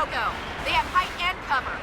no-go. They have height and cover.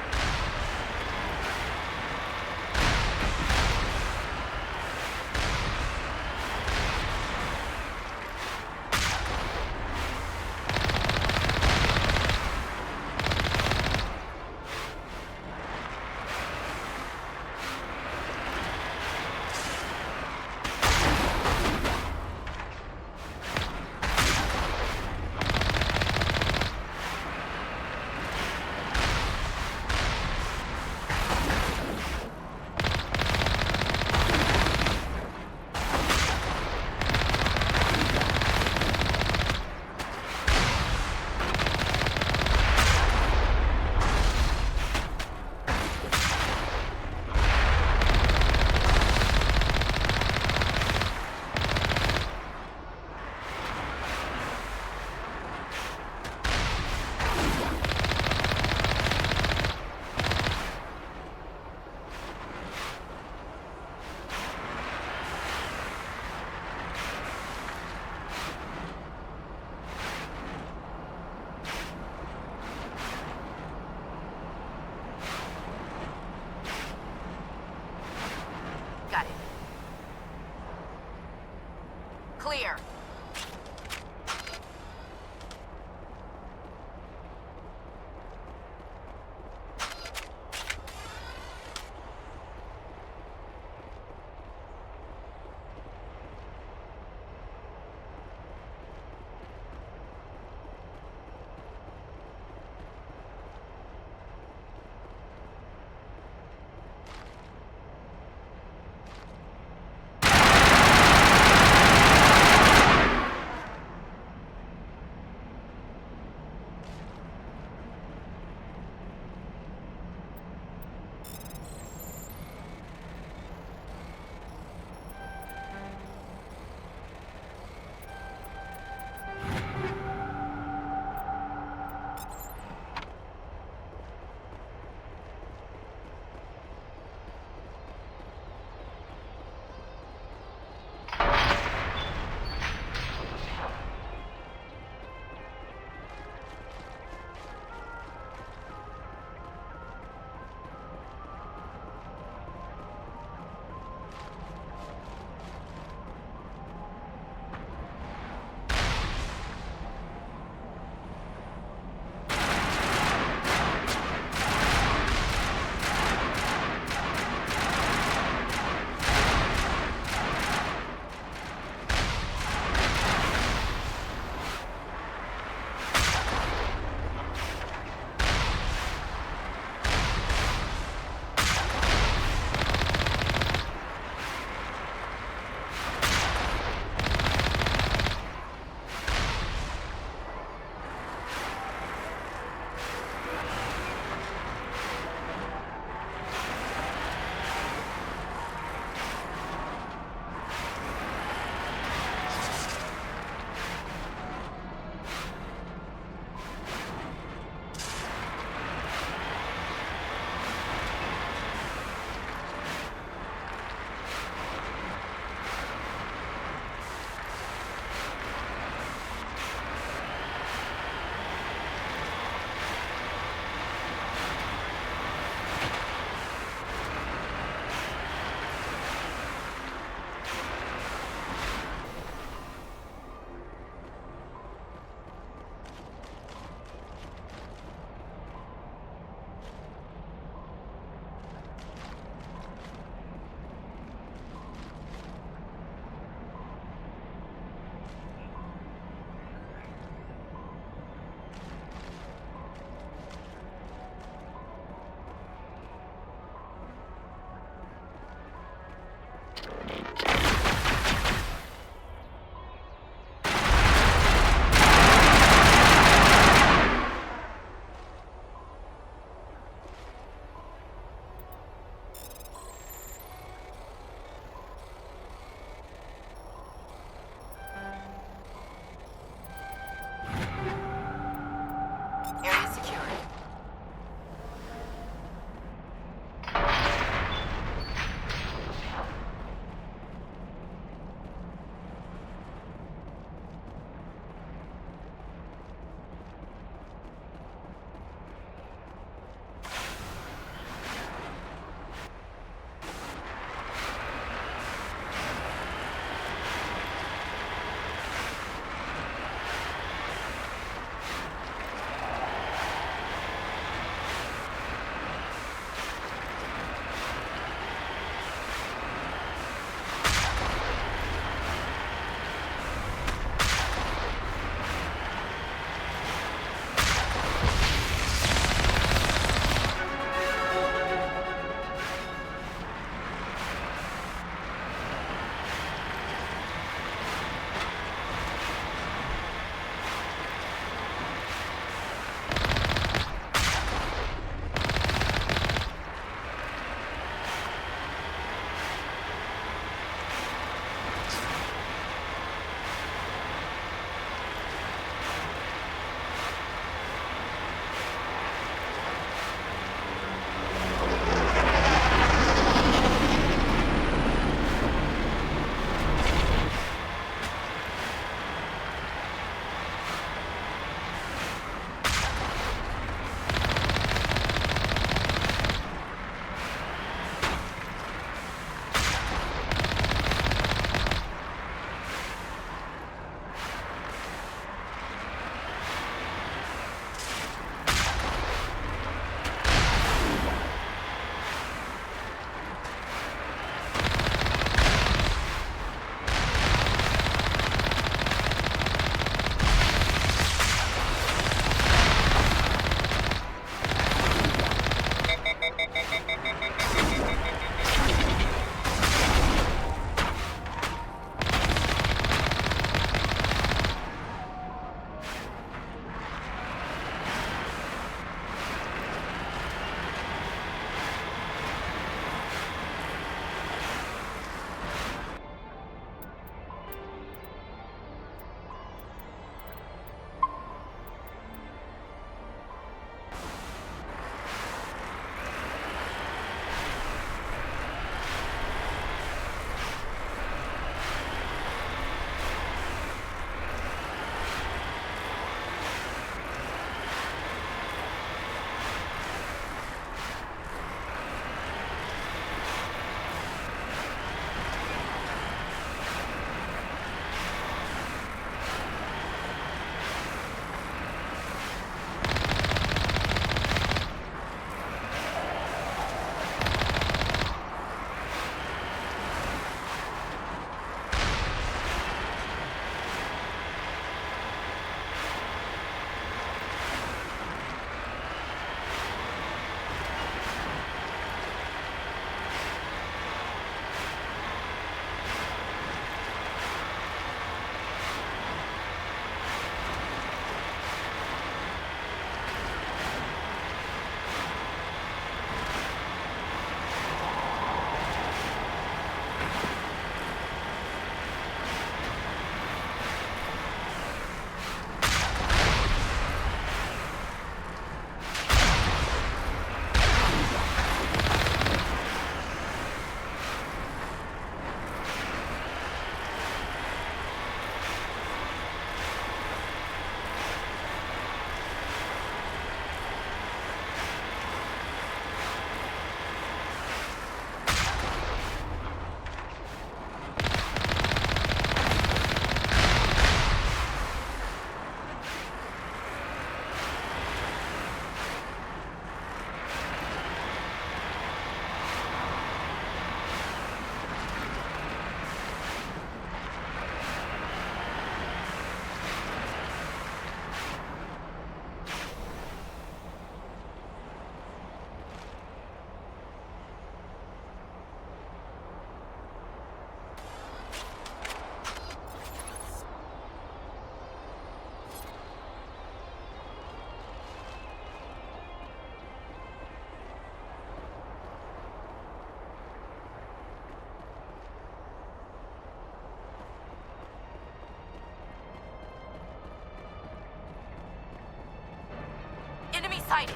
sighted.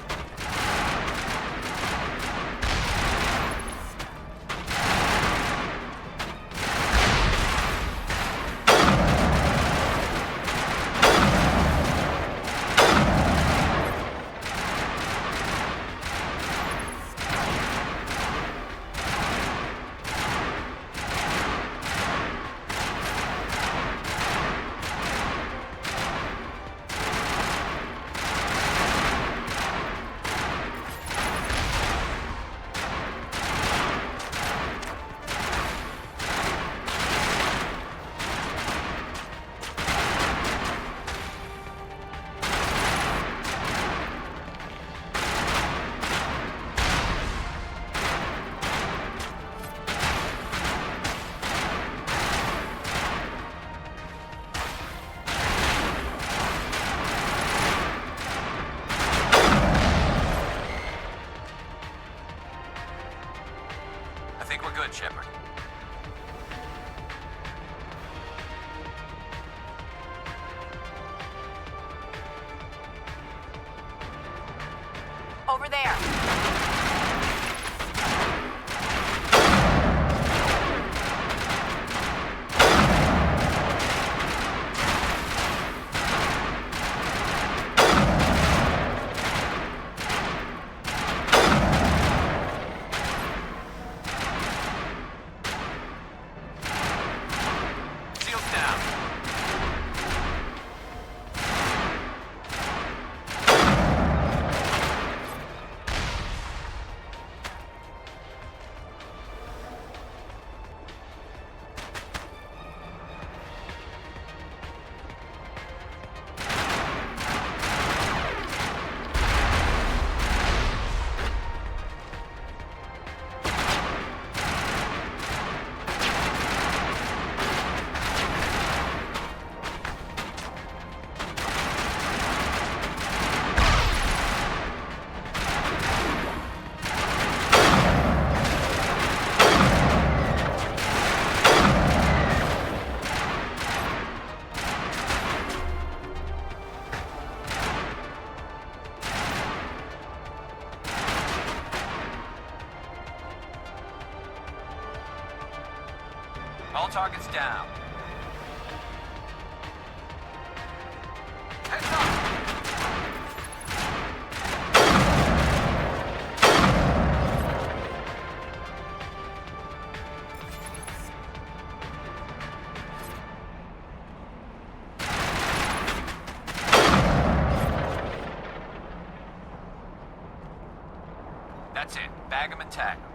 I think we're good, Shepard. Over there. Shields down. All targets down. Heads up! That's it. Bag 'em and tag 'em.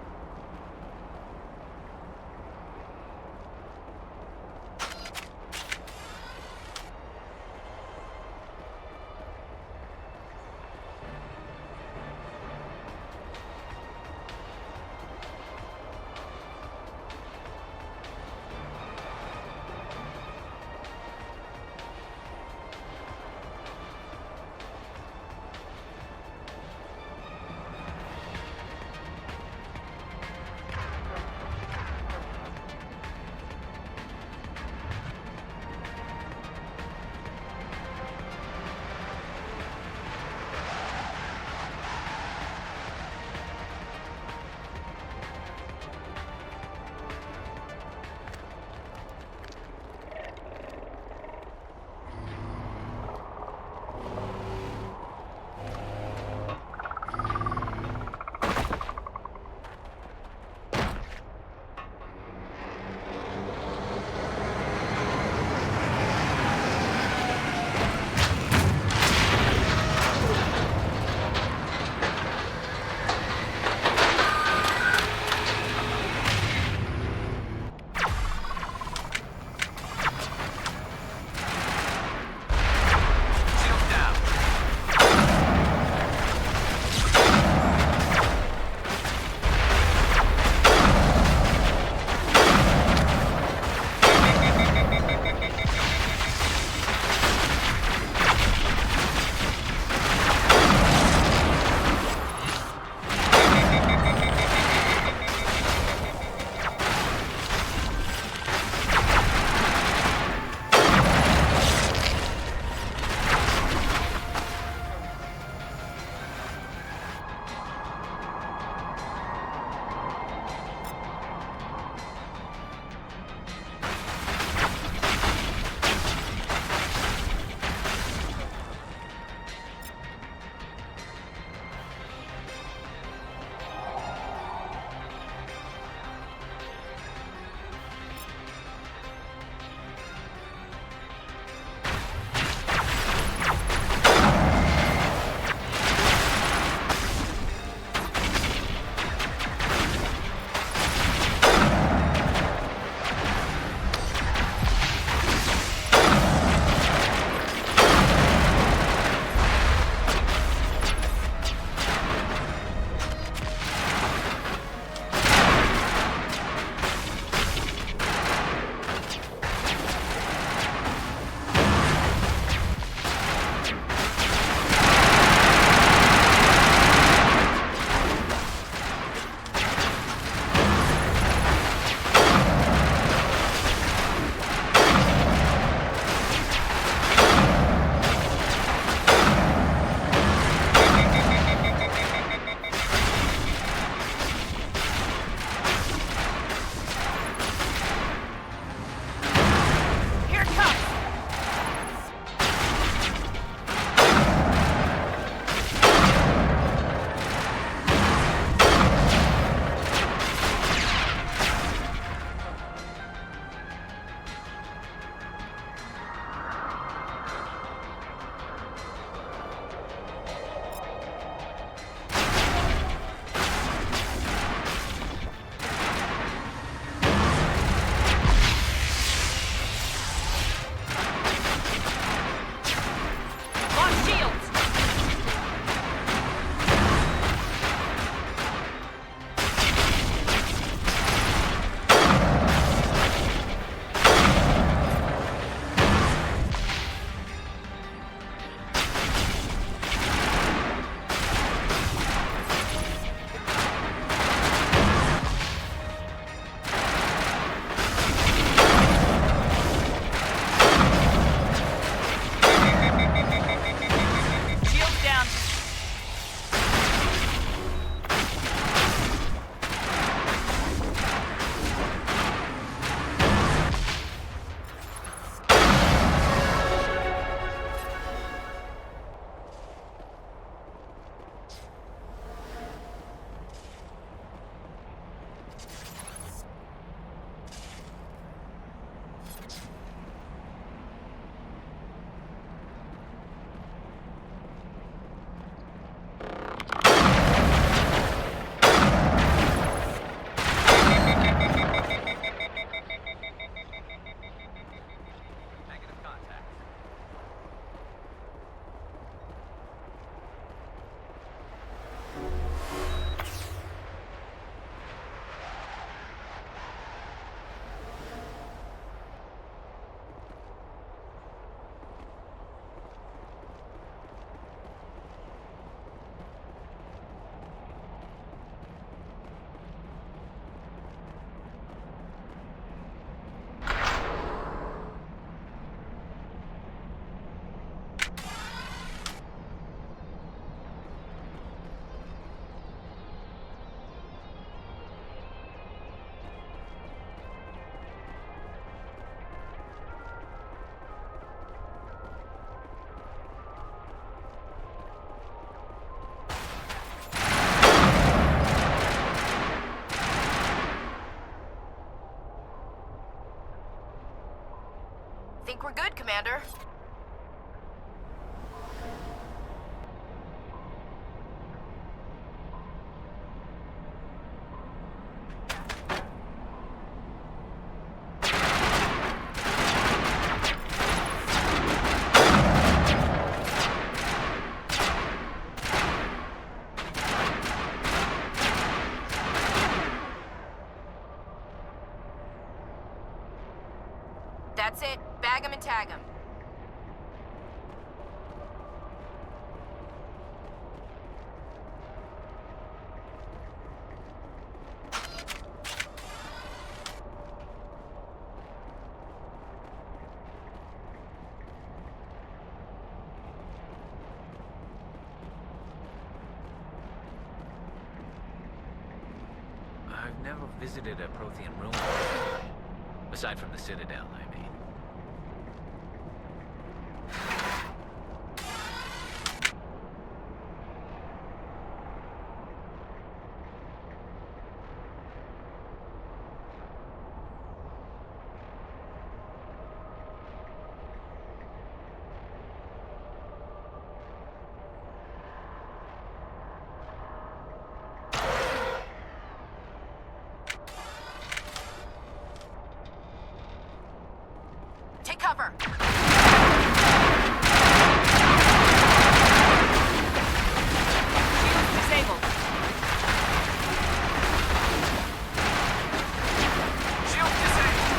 think we're good, Commander. That's it. Bag 'em and tag 'em. I've never visited a Prothean ruin. Aside from the Citadel, I mean. Take cover! Shield's disabled. Shield disabled!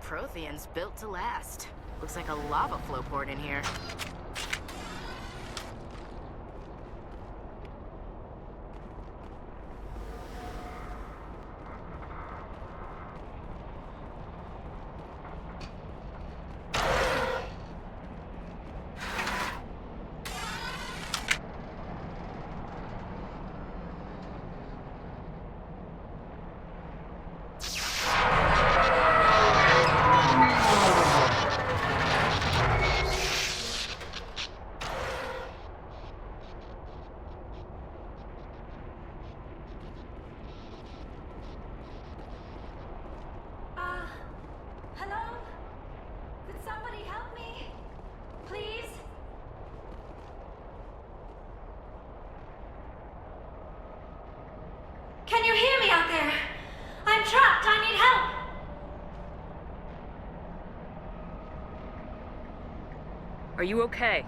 Protheans built to last. Looks like a lava flow port in here. Hello? Could somebody help me? Please? Can you hear me out there? I'm trapped. I need help. Are you okay?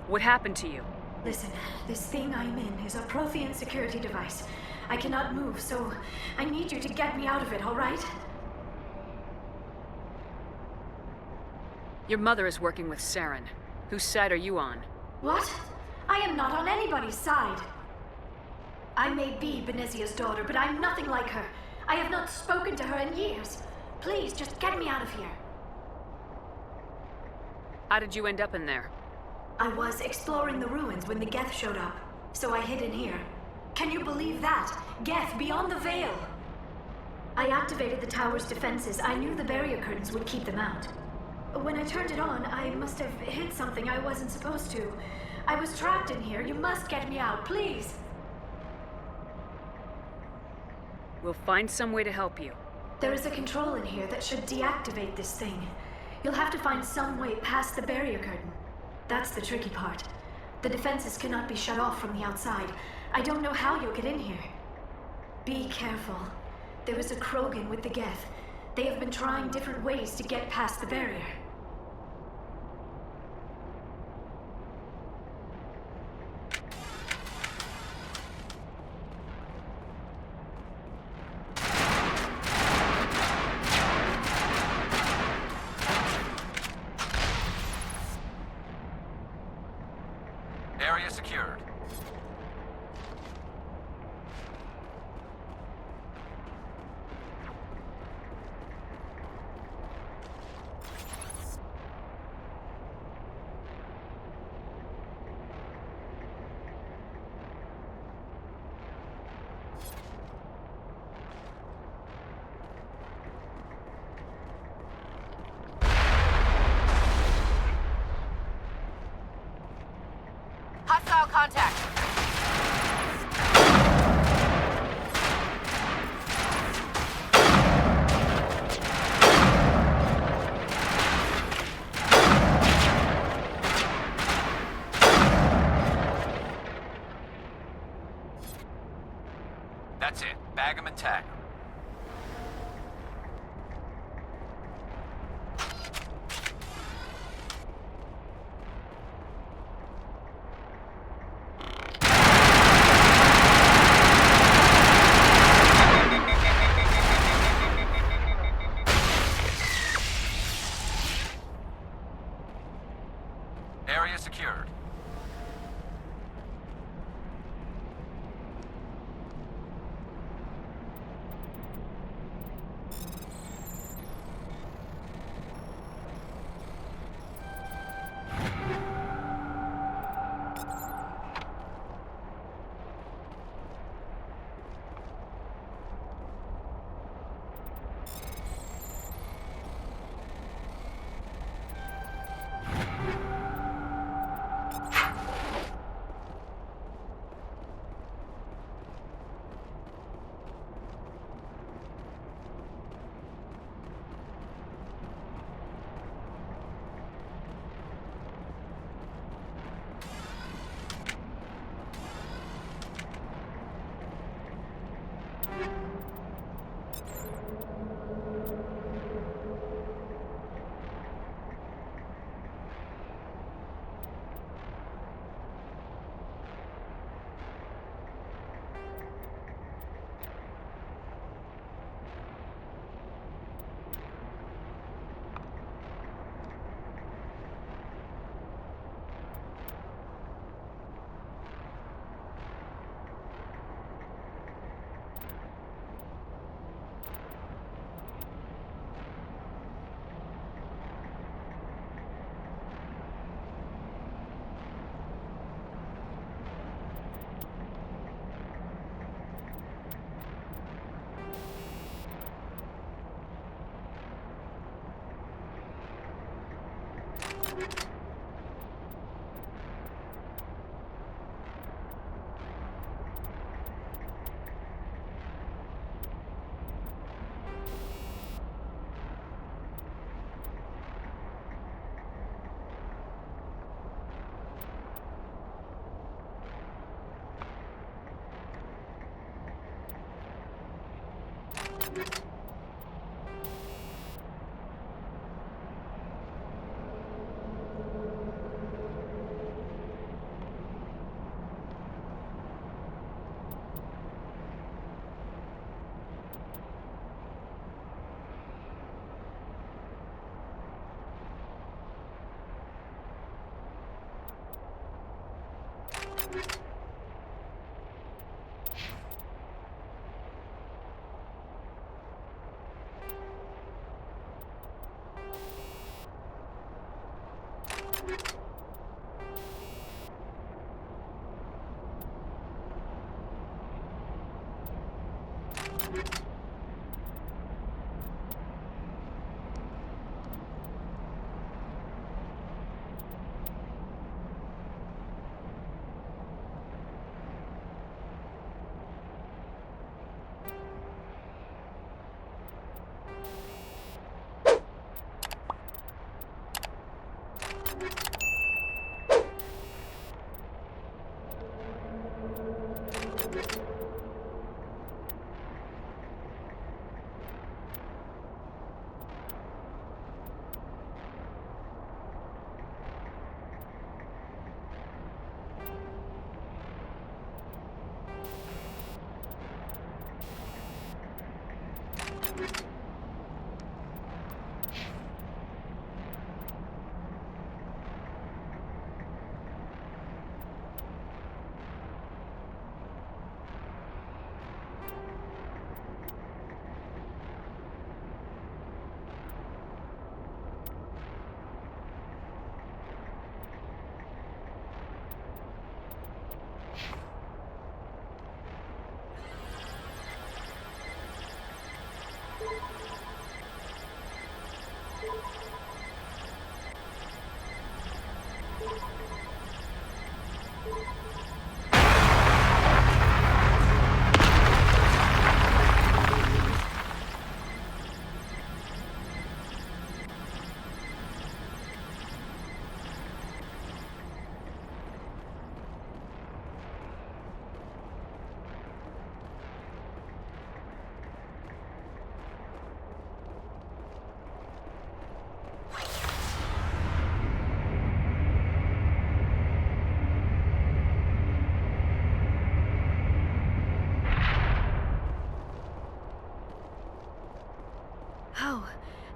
What happened to you? Listen, this thing I'm in is a Prothean security device. I cannot move, so I need you to get me out of it, all right? Your mother is working with Saren. Whose side are you on? What? I am not on anybody's side. I may be Benezia's daughter, but I'm nothing like her. I have not spoken to her in years. Please, just get me out of here. How did you end up in there? I was exploring the ruins when the Geth showed up, so I hid in here. Can you believe that? Geth, beyond the veil! I activated the tower's defenses. I knew the barrier curtains would keep them out. When I turned it on, I must have hit something I wasn't supposed to. I was trapped in here. You must get me out, please! We'll find some way to help you. There is a control in here that should deactivate this thing. You'll have to find some way past the barrier curtain. That's the tricky part. The defenses cannot be shut off from the outside. I don't know how you'll get in here. Be careful. There is a Krogan with the Geth. They have been trying different ways to get past the barrier. Area secured. Hostile contact. That's it. Bag him and tag him. Area secured.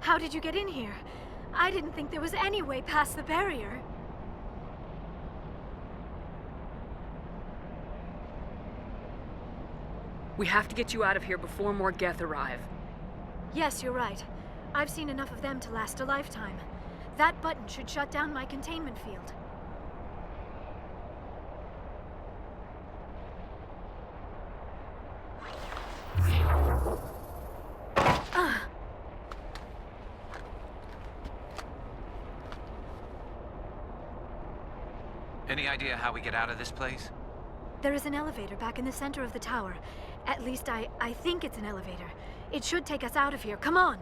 How did you get in here? I didn't think there was any way past the barrier. We have to get you out of here before more Geth arrive. Yes, you're right. I've seen enough of them to last a lifetime. That button should shut down my containment field. Any idea how we get out of this place? There is an elevator back in the center of the tower. At least I think it's an elevator. It should take us out of here. Come on!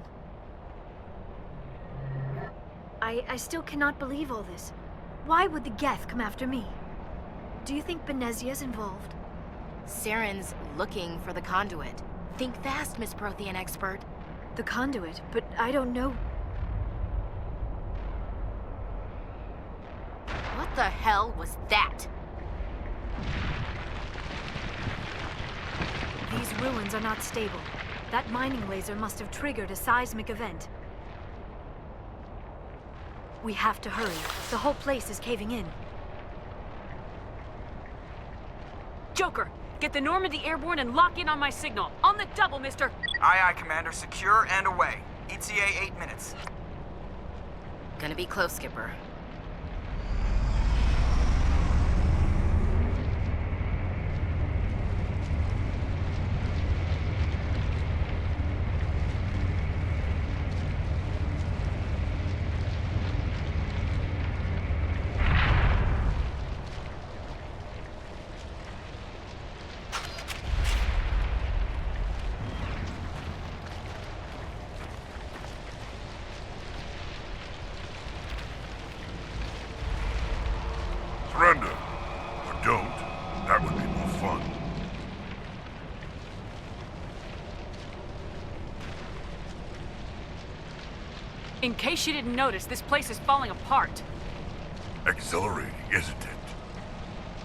I still cannot believe all this. Why would the Geth come after me? Do you think Benezia's involved? Saren's looking for the conduit. Think fast, Miss Prothean expert. The conduit? But I don't know. What the hell was that? These ruins are not stable. That mining laser must have triggered a seismic event. We have to hurry. The whole place is caving in. Joker, get the Normandy airborne and lock in on my signal. On the double, mister! Aye, aye, Commander. Secure and away. ETA 8 minutes. Gonna be close, Skipper. Surrender. Or don't. That would be more fun. In case you didn't notice, this place is falling apart. Exhilarating, isn't it?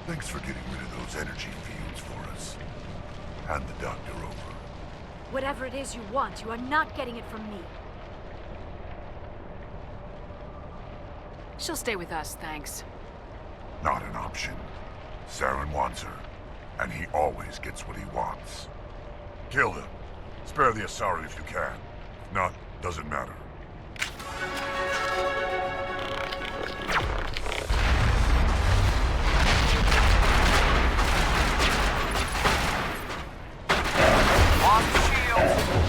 Thanks for getting rid of those energy fields for us. Hand the doctor over. Whatever it is you want, you are not getting it from me. She'll stay with us, thanks. Not an option. Saren wants her, and he always gets what he wants. Kill him. Spare the Asari if you can. If not, doesn't matter. Lost the shield.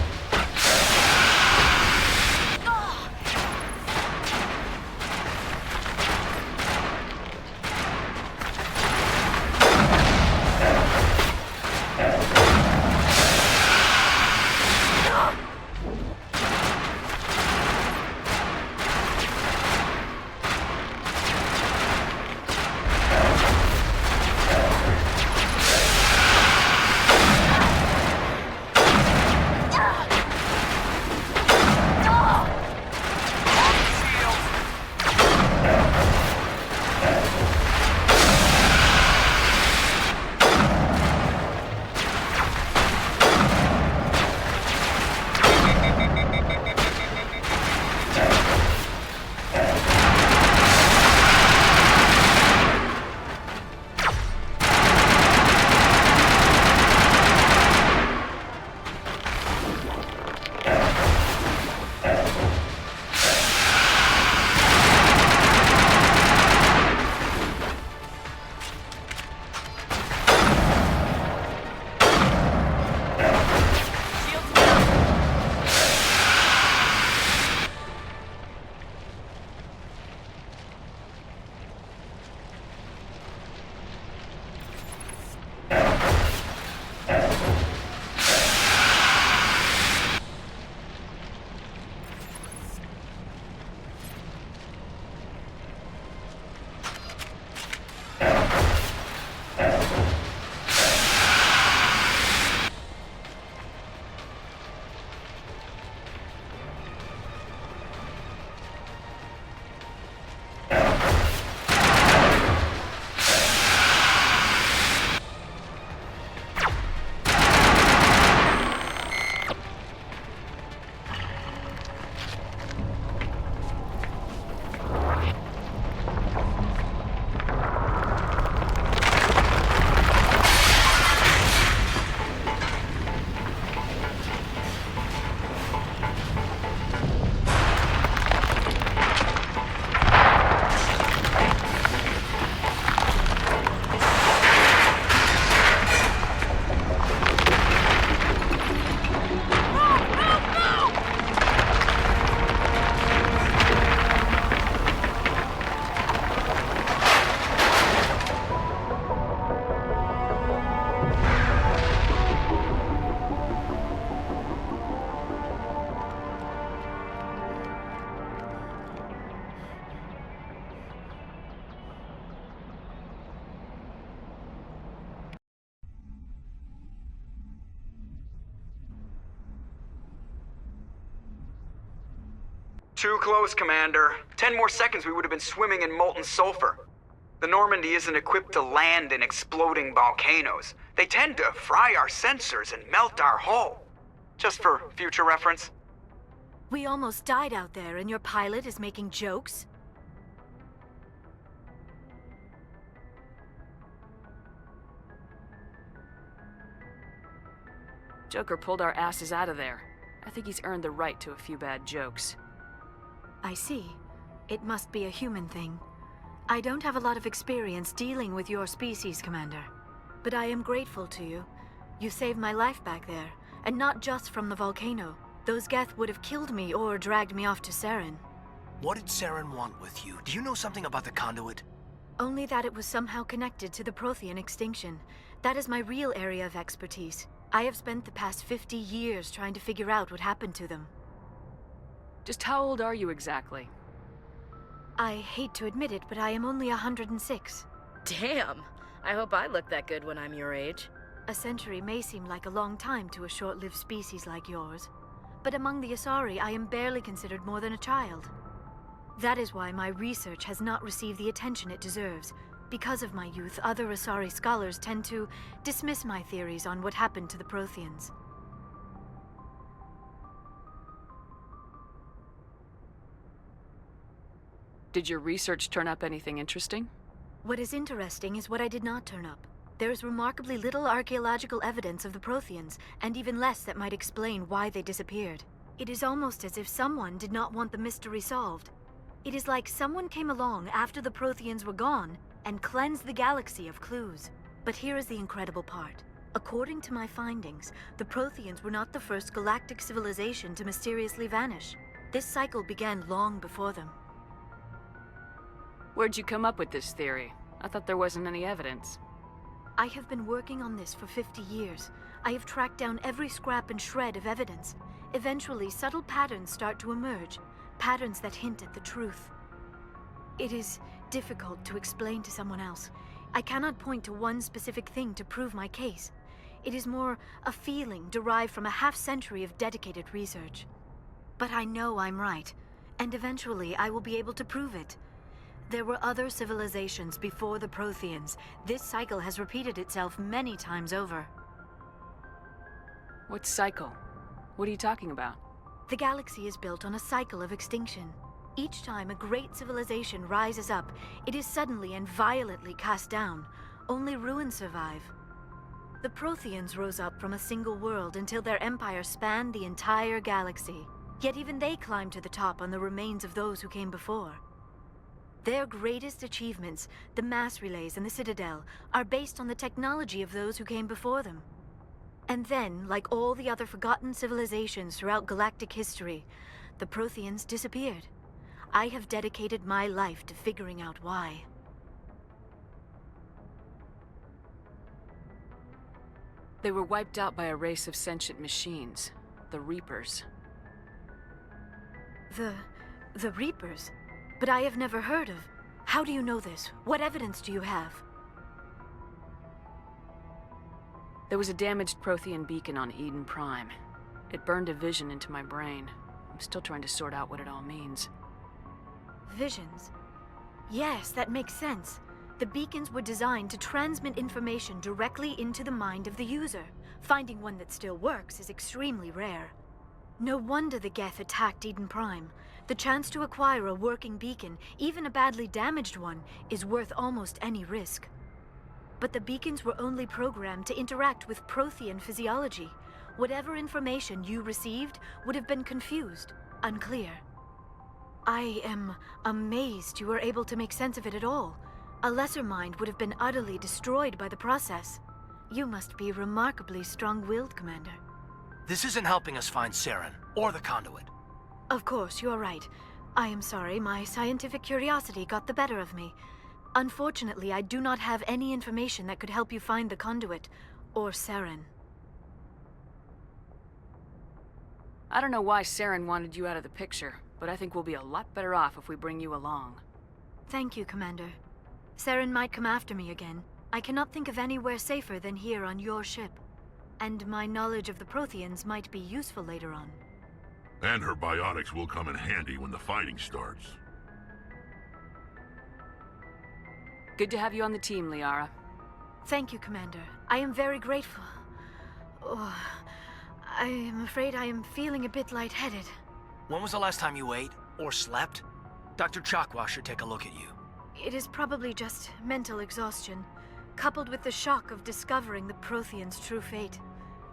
Too close, Commander. 10 more seconds we would have been swimming in molten sulfur. The Normandy isn't equipped to land in exploding volcanoes. They tend to fry our sensors and melt our hull. Just for future reference. We almost died out there, and your pilot is making jokes? Joker pulled our asses out of there. I think he's earned the right to a few bad jokes. I see. It must be a human thing. I don't have a lot of experience dealing with your species, Commander. But I am grateful to you. You saved my life back there, and not just from the volcano. Those Geth would have killed me or dragged me off to Saren. What did Saren want with you? Do you know something about the conduit? Only that it was somehow connected to the Prothean extinction. That is my real area of expertise. I have spent the past 50 years trying to figure out what happened to them. Just how old are you exactly? I hate to admit it, but I am only 106. Damn! I hope I look that good when I'm your age. A century may seem like a long time to a short-lived species like yours, but among the Asari, I am barely considered more than a child. That is why my research has not received the attention it deserves. Because of my youth, other Asari scholars tend to dismiss my theories on what happened to the Protheans. Did your research turn up anything interesting? What is interesting is what I did not turn up. There is remarkably little archaeological evidence of the Protheans, and even less that might explain why they disappeared. It is almost as if someone did not want the mystery solved. It is like someone came along after the Protheans were gone and cleansed the galaxy of clues. But here is the incredible part. According to my findings, the Protheans were not the first galactic civilization to mysteriously vanish. This cycle began long before them. Where'd you come up with this theory? I thought there wasn't any evidence. I have been working on this for 50 years. I have tracked down every scrap and shred of evidence. Eventually, subtle patterns start to emerge, patterns that hint at the truth. It is difficult to explain to someone else. I cannot point to one specific thing to prove my case. It is more a feeling derived from a half-century of dedicated research. But I know I'm right, and eventually I will be able to prove it. There were other civilizations before the Protheans. This cycle has repeated itself many times over. What cycle? What are you talking about? The galaxy is built on a cycle of extinction. Each time a great civilization rises up, it is suddenly and violently cast down. Only ruins survive. The Protheans rose up from a single world until their empire spanned the entire galaxy. Yet even they climbed to the top on the remains of those who came before. Their greatest achievements, the mass relays and the Citadel, are based on the technology of those who came before them. And then, like all the other forgotten civilizations throughout galactic history, the Protheans disappeared. I have dedicated my life to figuring out why. They were wiped out by a race of sentient machines, the Reapers. The Reapers? But I have never heard of... How do you know this? What evidence do you have? There was a damaged Prothean beacon on Eden Prime. It burned a vision into my brain. I'm still trying to sort out what it all means. Visions? Yes, that makes sense. The beacons were designed to transmit information directly into the mind of the user. Finding one that still works is extremely rare. No wonder the Geth attacked Eden Prime. The chance to acquire a working beacon, even a badly damaged one, is worth almost any risk. But the beacons were only programmed to interact with Prothean physiology. Whatever information you received would have been confused, unclear. I am amazed you were able to make sense of it at all. A lesser mind would have been utterly destroyed by the process. You must be remarkably strong-willed, Commander. This isn't helping us find Saren, or the conduit. Of course, you are right. I am sorry, my scientific curiosity got the better of me. Unfortunately, I do not have any information that could help you find the conduit, or Saren. I don't know why Saren wanted you out of the picture, but I think we'll be a lot better off if we bring you along. Thank you, Commander. Saren might come after me again. I cannot think of anywhere safer than here on your ship. And my knowledge of the Protheans might be useful later on. And her biotics will come in handy when the fighting starts. Good to have you on the team, Liara. Thank you, Commander. I am very grateful. Oh, I am afraid I am feeling a bit lightheaded. When was the last time you ate? Or slept? Dr. Chakwa should take a look at you. It is probably just mental exhaustion, coupled with the shock of discovering the Prothean's true fate.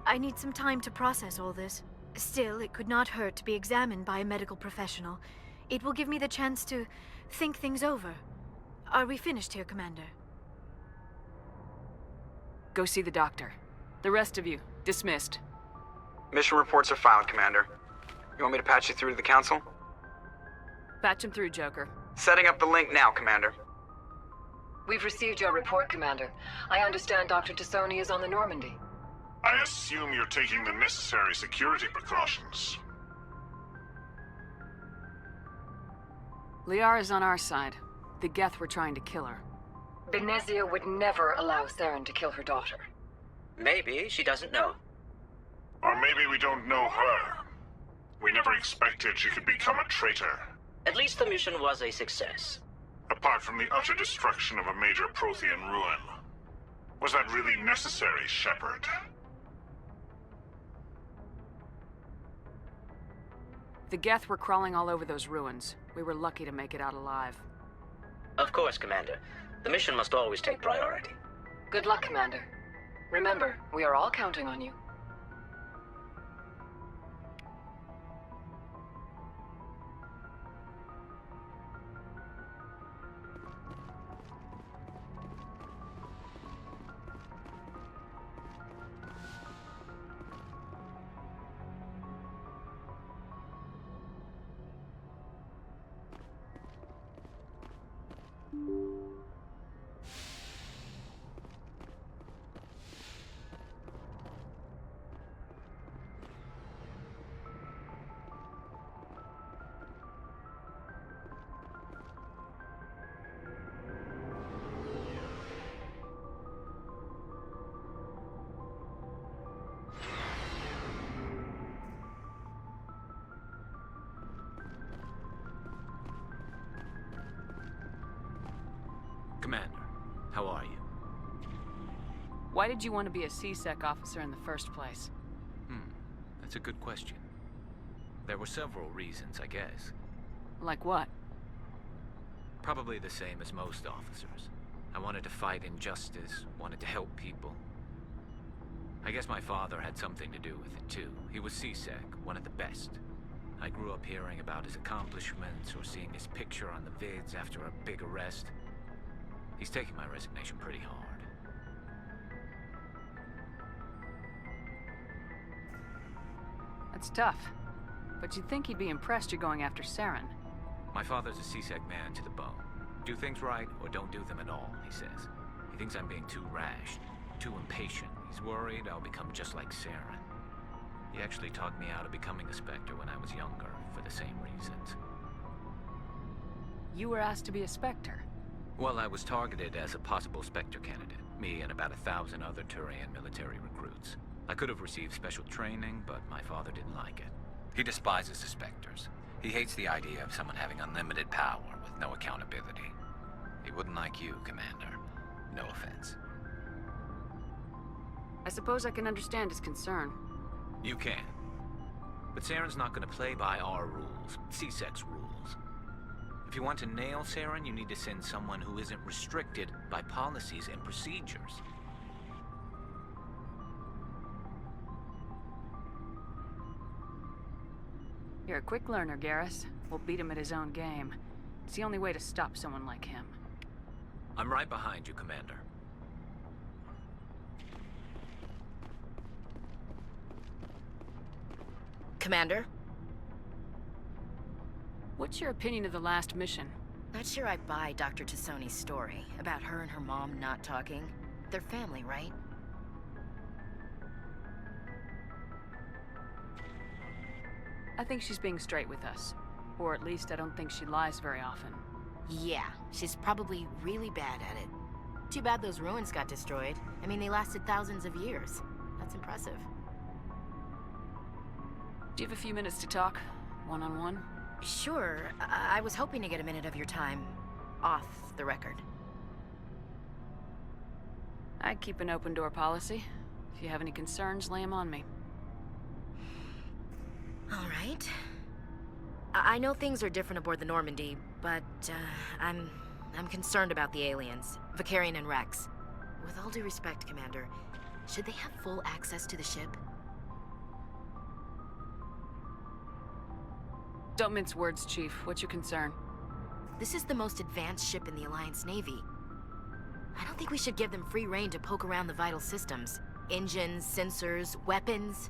I need some time to process all this. Still, it could not hurt to be examined by a medical professional. It will give me the chance to think things over. Are we finished here, Commander? Go see the doctor. The rest of you, dismissed. Mission reports are filed, Commander. You want me to patch you through to the Council? Patch him through, Joker. Setting up the link now, Commander. We've received your report, Commander. I understand Dr. Tassoni is on the Normandy. I assume you're taking the necessary security precautions. Liara's on our side. The Geth were trying to kill her. Benezia would never allow Saren to kill her daughter. Maybe she doesn't know. Or maybe we don't know her. We never expected she could become a traitor. At least the mission was a success. Apart from the utter destruction of a major Prothean ruin. Was that really necessary, Shepard? The Geth were crawling all over those ruins. We were lucky to make it out alive. Of course, Commander. The mission must always take priority. Good luck, Commander. Remember, we are all counting on you. Commander, how are you? Why did you want to be a C-Sec officer in the first place? That's a good question. There were several reasons, I guess. Like what? Probably the same as most officers. I wanted to fight injustice, wanted to help people. I guess my father had something to do with it too. He was C-Sec, one of the best. I grew up hearing about his accomplishments or seeing his picture on the vids after a big arrest. He's taking my resignation pretty hard. That's tough. But you'd think he'd be impressed you're going after Saren. My father's a C-Sec man to the bone. Do things right or don't do them at all, he says. He thinks I'm being too rash, too impatient. He's worried I'll become just like Saren. He actually talked me out of becoming a Spectre when I was younger, for the same reasons. You were asked to be a Spectre. Well, I was targeted as a possible Spectre candidate. Me and about 1,000 other Turian military recruits. I could have received special training, but my father didn't like it. He despises the Spectres. He hates the idea of someone having unlimited power with no accountability. He wouldn't like you, Commander. No offense. I suppose I can understand his concern. You can. But Saren's not going to play by our rules, C-Sec's rules. If you want to nail Saren, you need to send someone who isn't restricted by policies and procedures. You're a quick learner, Garrus. We'll beat him at his own game. It's the only way to stop someone like him. I'm right behind you, Commander. Commander? What's your opinion of the last mission? Not sure I buy Dr. Tassoni's story about her and her mom not talking. They're family, right? I think she's being straight with us. Or at least I don't think she lies very often. Yeah, she's probably really bad at it. Too bad those ruins got destroyed. I mean, they lasted thousands of years. That's impressive. Do you have a few minutes to talk? One-on-one? Sure. I was hoping to get a minute of your time off the record. I keep an open door policy. If you have any concerns, lay them on me. All right. I know things are different aboard the Normandy, but I'm concerned about the aliens, Vicarian and Wrex. With all due respect, Commander, should they have full access to the ship? Don't mince words, Chief. What's your concern? This is the most advanced ship in the Alliance Navy. I don't think we should give them free rein to poke around the vital systems. Engines, sensors, weapons.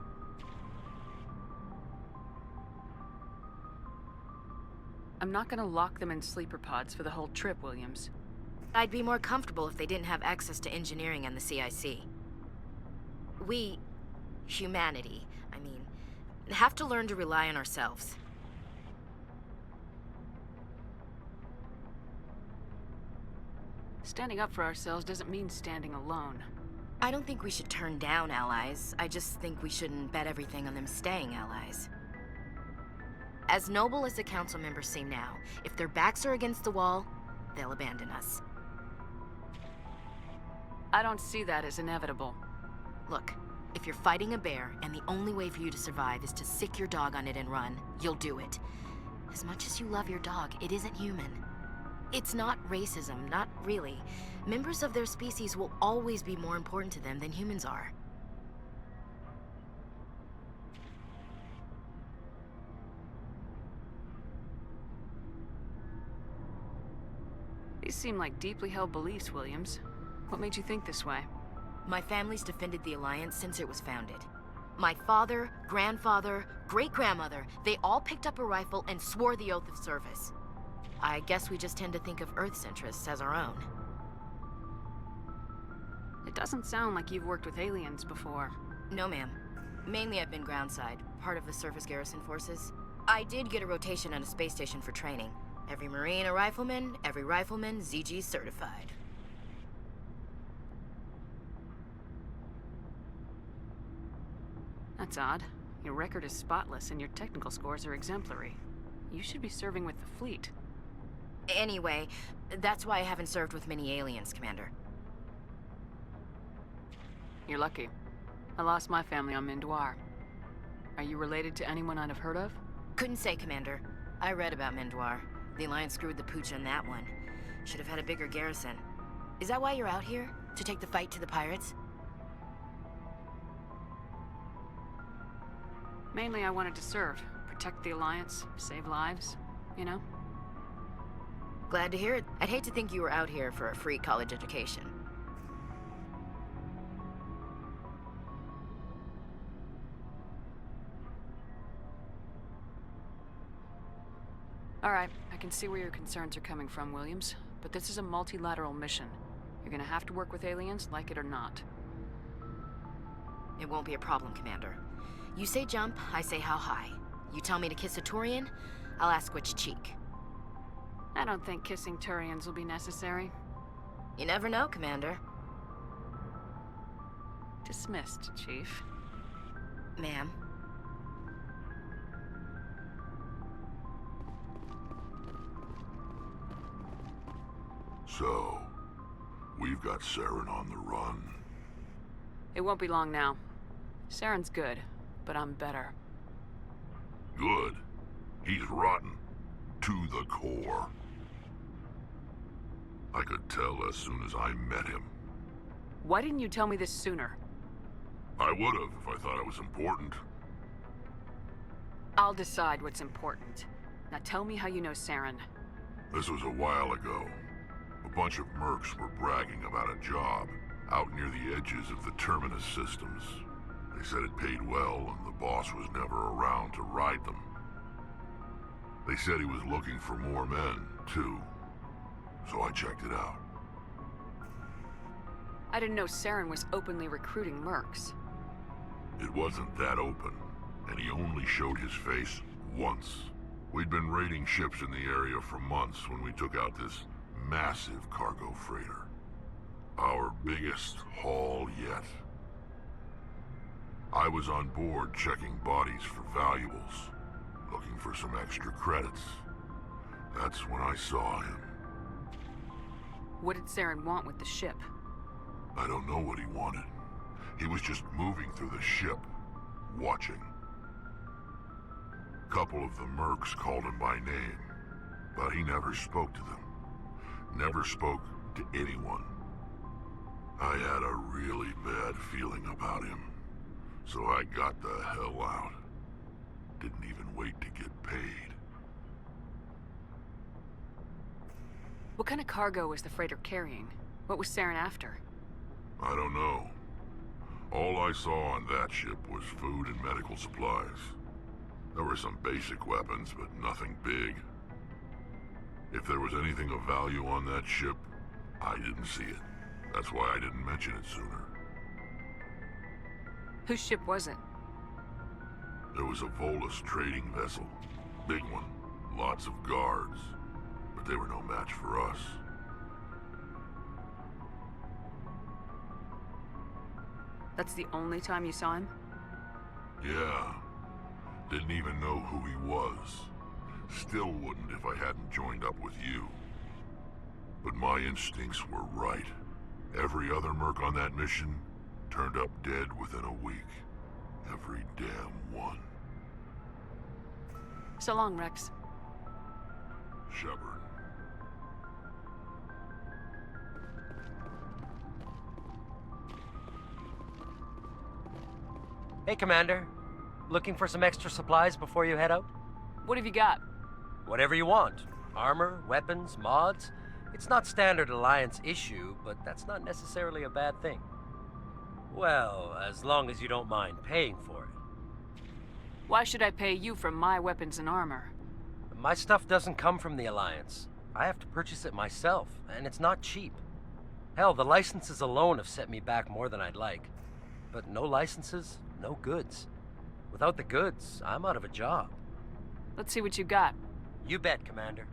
I'm not gonna lock them in sleeper pods for the whole trip, Williams. I'd be more comfortable if they didn't have access to engineering and the CIC. We, humanity, have to learn to rely on ourselves. Standing up for ourselves doesn't mean standing alone. I don't think we should turn down allies. I just think we shouldn't bet everything on them staying allies. As noble as the council members seem now, if their backs are against the wall, they'll abandon us. I don't see that as inevitable. Look, if you're fighting a bear and the only way for you to survive is to sick your dog on it and run, you'll do it. As much as you love your dog, it isn't human. It's not racism, not really. Members of their species will always be more important to them than humans are. These seem like deeply held beliefs, Williams. What made you think this way? My family's defended the Alliance since it was founded. My father, grandfather, great-grandmother, they all picked up a rifle and swore the oath of service. I guess we just tend to think of Earth's interests as our own. It doesn't sound like you've worked with aliens before. No, ma'am. Mainly I've been groundside, part of the surface garrison forces. I did get a rotation on a space station for training. Every Marine a rifleman, every rifleman ZG certified. That's odd. Your record is spotless and your technical scores are exemplary. You should be serving with the fleet. Anyway, that's why I haven't served with many aliens, Commander. You're lucky. I lost my family on Mindoir. Are you related to anyone I'd have heard of? Couldn't say, Commander. I read about Mindoir. The Alliance screwed the pooch on that one. Should have had a bigger garrison. Is that why you're out here? To take the fight to the pirates? Mainly I wanted to serve. Protect the Alliance, save lives, you know? Glad to hear it. I'd hate to think you were out here for a free college education. All right, I can see where your concerns are coming from, Williams. But this is a multilateral mission. You're gonna have to work with aliens, like it or not. It won't be a problem, Commander. You say jump, I say how high. You tell me to kiss a Turian, I'll ask which cheek. I don't think kissing Turians will be necessary. You never know, Commander. Dismissed, Chief. Ma'am. So, we've got Saren on the run. It won't be long now. Saren's good, but I'm better. Good. He's rotten. To the core. I could tell as soon as I met him. Why didn't you tell me this sooner? I would've if I thought it was important. I'll decide what's important. Now tell me how you know Saren. This was a while ago. A bunch of mercs were bragging about a job out near the edges of the Terminus systems. They said it paid well and the boss was never around to ride them. They said he was looking for more men, too. So I checked it out. I didn't know Saren was openly recruiting mercs. It wasn't that open, and he only showed his face once. We'd been raiding ships in the area for months when we took out this massive cargo freighter. Our biggest haul yet. I was on board checking bodies for valuables. looking for some extra credits. That's when I saw him. What did Saren want with the ship? I don't know what he wanted. He was just moving through the ship, watching. A couple of the mercs called him by name, but he never spoke to them. Never spoke to anyone. I had a really bad feeling about him, so I got the hell out. Didn't even wait to get paid. What kind of cargo was the freighter carrying? What was Saren after? I don't know. All I saw on that ship was food and medical supplies. There were some basic weapons, but nothing big. If there was anything of value on that ship, I didn't see it. That's why I didn't mention it sooner. Whose ship was it? There was a Volus trading vessel. Big one. Lots of guards. But they were no match for us. That's the only time you saw him? Yeah. Didn't even know who he was. Still wouldn't if I hadn't joined up with you. But my instincts were right. Every other merc on that mission turned up dead within a week. Every damn one. So long, Wrex. Shepard. Hey, Commander. Looking for some extra supplies before you head out? What have you got? Whatever you want. Armor, weapons, mods. It's not standard Alliance issue, but that's not necessarily a bad thing. Well, as long as you don't mind paying for it. Why should I pay you for my weapons and armor? My stuff doesn't come from the Alliance. I have to purchase it myself, and it's not cheap. Hell, the licenses alone have set me back more than I'd like. But no licenses, no goods. Without the goods, I'm out of a job. Let's see what you got. You bet, Commander.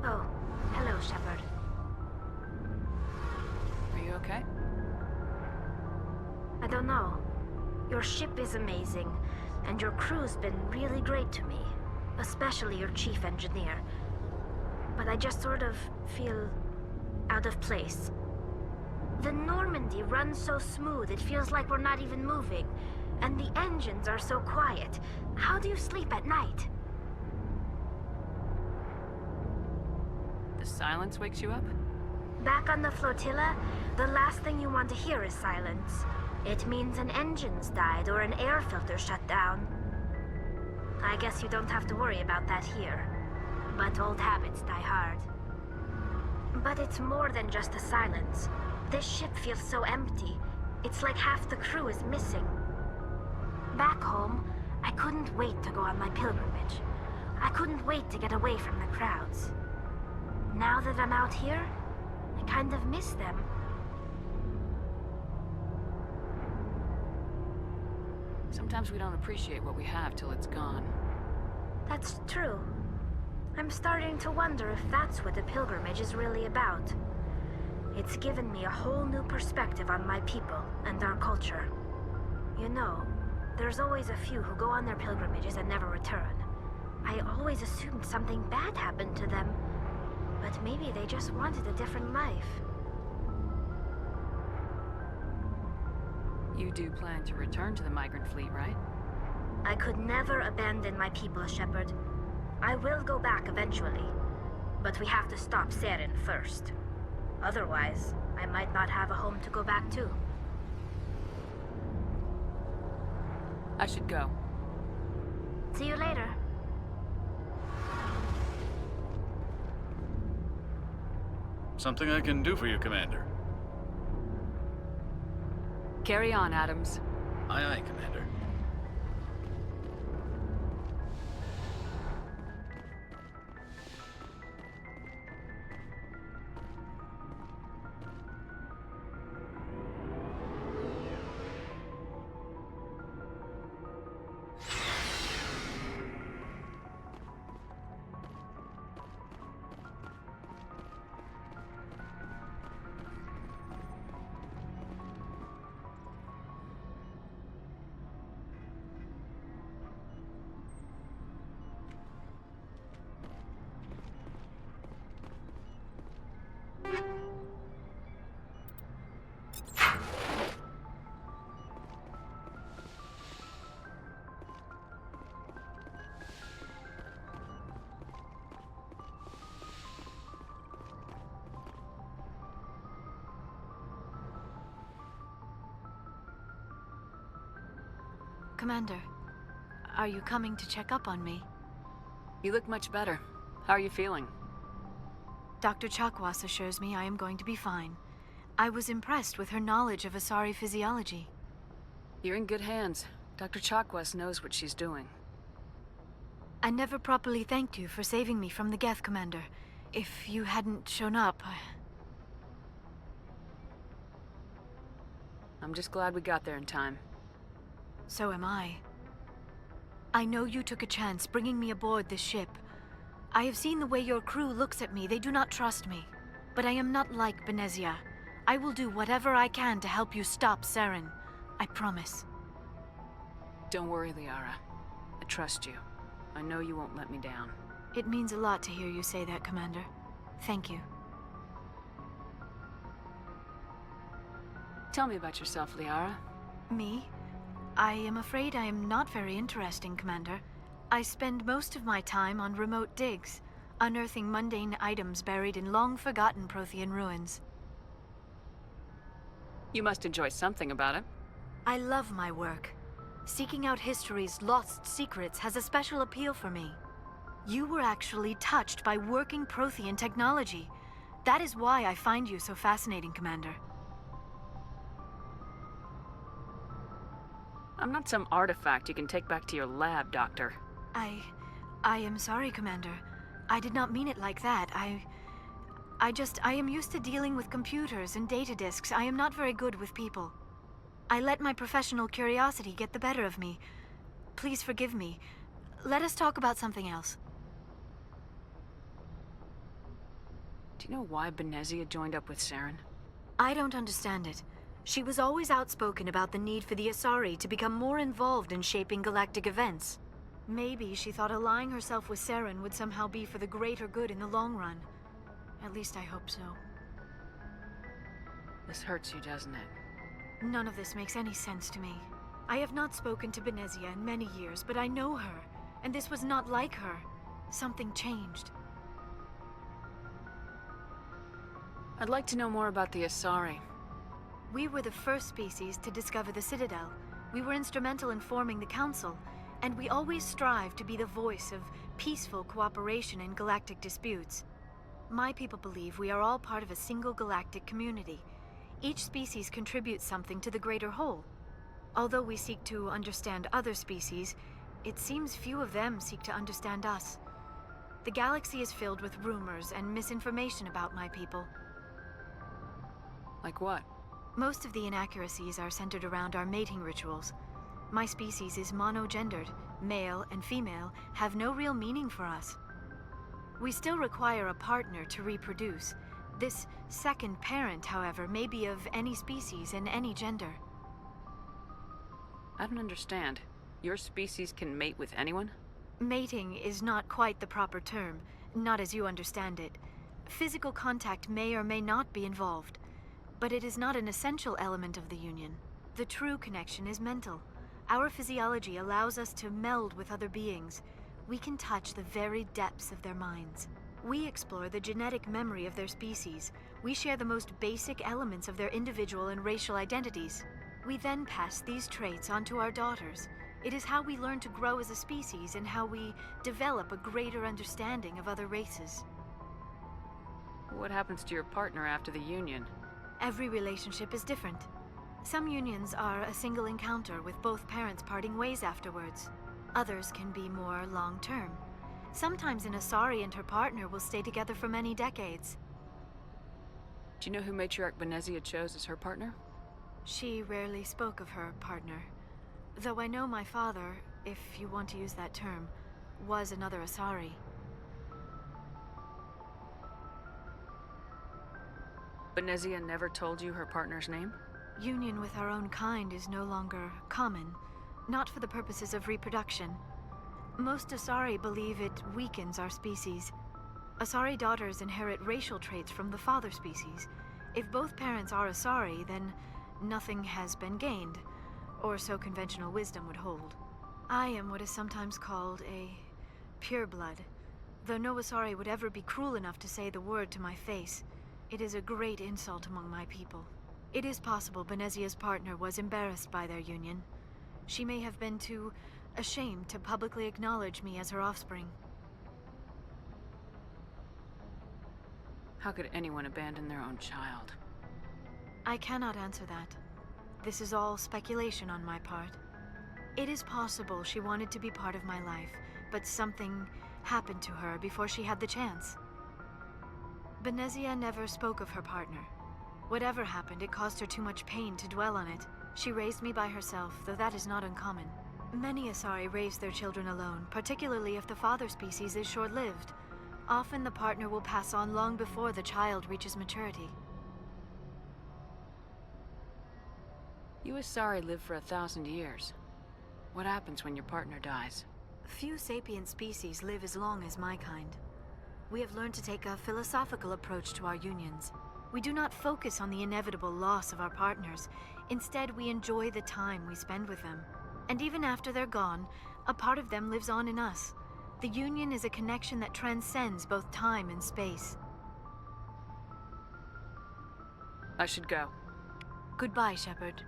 Oh, hello, Shepard. Are you okay? I don't know. Your ship is amazing. and your crew's been really great to me, especially your chief engineer. But I just sort of feel out of place. The Normandy runs so smooth, it feels like we're not even moving. And the engines are so quiet. How do you sleep at night? The silence wakes you up? Back on the flotilla, the last thing you want to hear is silence. It means an engine's died or an air filter shut down. I guess you don't have to worry about that here. But old habits die hard. But it's more than just the silence. This ship feels so empty. It's like half the crew is missing. Back home, I couldn't wait to go on my pilgrimage. I couldn't wait to get away from the crowds. Now that I'm out here, I kind of miss them. Sometimes we don't appreciate what we have till it's gone. That's true. I'm starting to wonder if that's what the pilgrimage is really about. It's given me a whole new perspective on my people and our culture. You know, there's always a few who go on their pilgrimages and never return. I always assumed something bad happened to them, but maybe they just wanted a different life. You do plan to return to the migrant fleet, right? I could never abandon my people, Shepard. I will go back eventually, but we have to stop Saren first. Otherwise, I might not have a home to go back to. I should go. See you later. Something I can do for you, Commander. Carry on, Adams. Aye, aye, Commander. Commander, are you coming to check up on me? You look much better. How are you feeling? Dr. Chakwas assures me I am going to be fine. I was impressed with her knowledge of Asari physiology. You're in good hands. Dr. Chakwas knows what she's doing. I never properly thanked you for saving me from the Geth, Commander. If you hadn't shown up, I'm just glad we got there in time. So am I. I know you took a chance bringing me aboard this ship. I have seen the way your crew looks at me. They do not trust me. But I am not like Benezia. I will do whatever I can to help you stop Saren. I promise. Don't worry, Liara. I trust you. I know you won't let me down. It means a lot to hear you say that, Commander. Thank you. Tell me about yourself, Liara. Me? I am afraid I am not very interesting, Commander. I spend most of my time on remote digs, unearthing mundane items buried in long-forgotten Prothean ruins. You must enjoy something about it. I love my work. Seeking out history's lost secrets has a special appeal for me. You were actually touched by working Prothean technology. That is why I find you so fascinating, Commander. I'm not some artifact you can take back to your lab, Doctor. I am sorry, Commander. I did not mean it like that. I am used to dealing with computers and data disks. I am not very good with people. I let my professional curiosity get the better of me. Please forgive me. Let us talk about something else. Do you know why Benezia joined up with Saren? I don't understand it. She was always outspoken about the need for the Asari to become more involved in shaping galactic events. Maybe she thought allying herself with Saren would somehow be for the greater good in the long run. At least I hope so. This hurts you, doesn't it? None of this makes any sense to me. I have not spoken to Benezia in many years, but I know her, and this was not like her. Something changed. I'd like to know more about the Asari. We were the first species to discover the Citadel. We were instrumental in forming the Council, and we always strive to be the voice of peaceful cooperation in galactic disputes. My people believe we are all part of a single galactic community. Each species contributes something to the greater whole. Although we seek to understand other species, it seems few of them seek to understand us. The galaxy is filled with rumors and misinformation about my people. Like what? Most of the inaccuracies are centered around our mating rituals. My species is monogendered. Male and female have no real meaning for us. We still require a partner to reproduce. This second parent, however, may be of any species and any gender. I don't understand. Your species can mate with anyone? Mating is not quite the proper term, not as you understand it. Physical contact may or may not be involved, but it is not an essential element of the union. The true connection is mental. Our physiology allows us to meld with other beings. We can touch the very depths of their minds. We explore the genetic memory of their species. We share the most basic elements of their individual and racial identities. We then pass these traits on to our daughters. It is how we learn to grow as a species and how we develop a greater understanding of other races. What happens to your partner after the union? Every relationship is different. Some unions are a single encounter with both parents parting ways afterwards. Others can be more long-term. Sometimes an Asari and her partner will stay together for many decades. Do you know who Matriarch Benezia chose as her partner? She rarely spoke of her partner. Though I know my father, if you want to use that term, was another Asari. Benezia never told you her partner's name? Union with our own kind is no longer common, not for the purposes of reproduction. Most Asari believe it weakens our species. Asari daughters inherit racial traits from the father species. If both parents are Asari, then nothing has been gained, or so conventional wisdom would hold. I am what is sometimes called a pureblood, though no Asari would ever be cruel enough to say the word to my face. It is a great insult among my people. It is possible Benezia's partner was embarrassed by their union. She may have been too ashamed to publicly acknowledge me as her offspring. How could anyone abandon their own child? I cannot answer that. This is all speculation on my part. It is possible she wanted to be part of my life, but something happened to her before she had the chance. Benezia never spoke of her partner. Whatever happened, it caused her too much pain to dwell on it. She raised me by herself, though that is not uncommon. Many Asari raise their children alone, particularly if the father species is short-lived. Often the partner will pass on long before the child reaches maturity. You Asari live for 1,000 years. What happens when your partner dies? Few sapient species live as long as my kind. We have learned to take a philosophical approach to our unions. We do not focus on the inevitable loss of our partners. Instead, we enjoy the time we spend with them. And even after they're gone, a part of them lives on in us. The union is a connection that transcends both time and space. I should go. Goodbye, Shepard.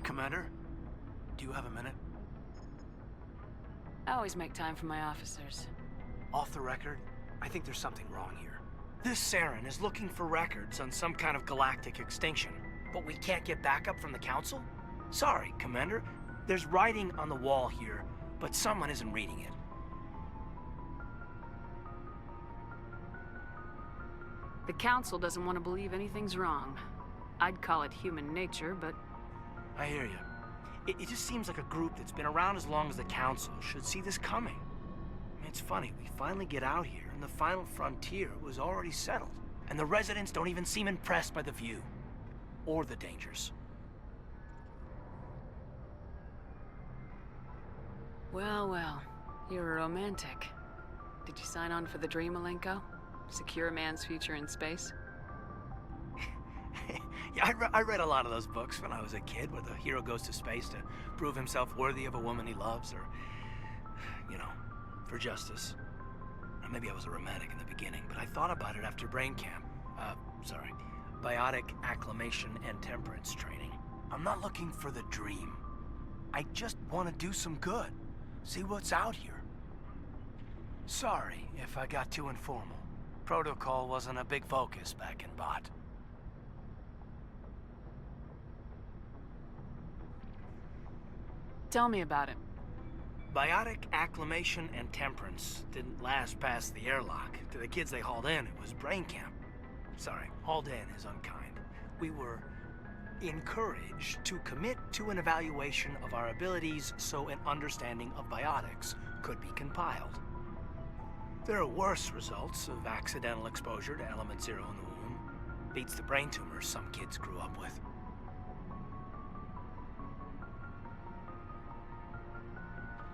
Commander, do you have a minute? I always make time for my officers. Off the record, I think there's something wrong here. This Saren is looking for records on some kind of galactic extinction, but we can't get backup from the Council? Sorry, Commander. There's writing on the wall here, but someone isn't reading it. The Council doesn't want to believe anything's wrong. I'd call it human nature, but... I hear you. It just seems like a group that's been around as long as the Council should see this coming. I mean, it's funny, we finally get out here, and the final frontier was already settled. And the residents don't even seem impressed by the view. Or the dangers. Well, well. You're a romantic. Did you sign on for the dream, Malenko? Secure a man's future in space? Yeah, I read a lot of those books when I was a kid, where the hero goes to space to prove himself worthy of a woman he loves, or, you know, for justice. Or maybe I was a romantic in the beginning, but I thought about it after brain camp. Biotic acclimation and temperance training. I'm not looking for the dream. I just want to do some good. See what's out here. Sorry if I got too informal. Protocol wasn't a big focus back in Bot. Tell me about it. Biotic acclimation and temperance didn't last past the airlock. To the kids they hauled in, it was brain camp. Sorry, hauled in is unkind. We were encouraged to commit to an evaluation of our abilities so an understanding of biotics could be compiled. There are worse results of accidental exposure to Element Zero in the womb. Beats the brain tumors some kids grew up with.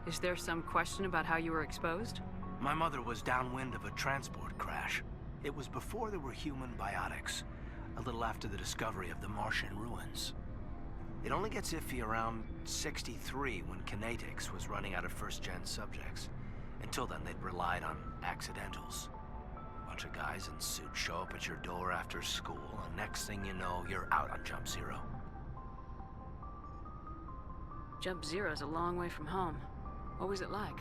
Is there some question about how you were exposed? My mother was downwind of a transport crash. It was before there were human biotics, a little after the discovery of the Martian ruins. It only gets iffy around 63 when Kinetics was running out of first-gen subjects. Until then, they'd relied on accidentals. A bunch of guys in suits show up at your door after school, and next thing you know, you're out on Jump Zero. Jump Zero's a long way from home. What was it like?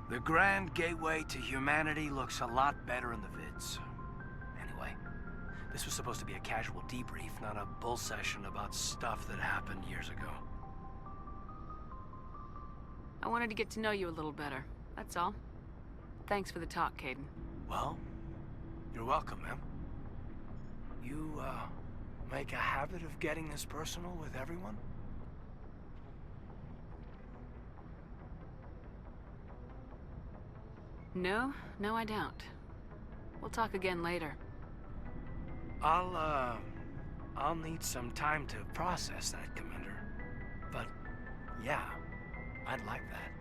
The grand gateway to humanity looks a lot better in the vids. Anyway, this was supposed to be a casual debrief, not a bull session about stuff that happened years ago. I wanted to get to know you a little better, that's all. Thanks for the talk, Kaidan. Well, you're welcome, ma'am. You, make a habit of getting this personal with everyone? No, I don't. We'll talk again later. I'll need some time to process that, Commander. But, yeah, I'd like that.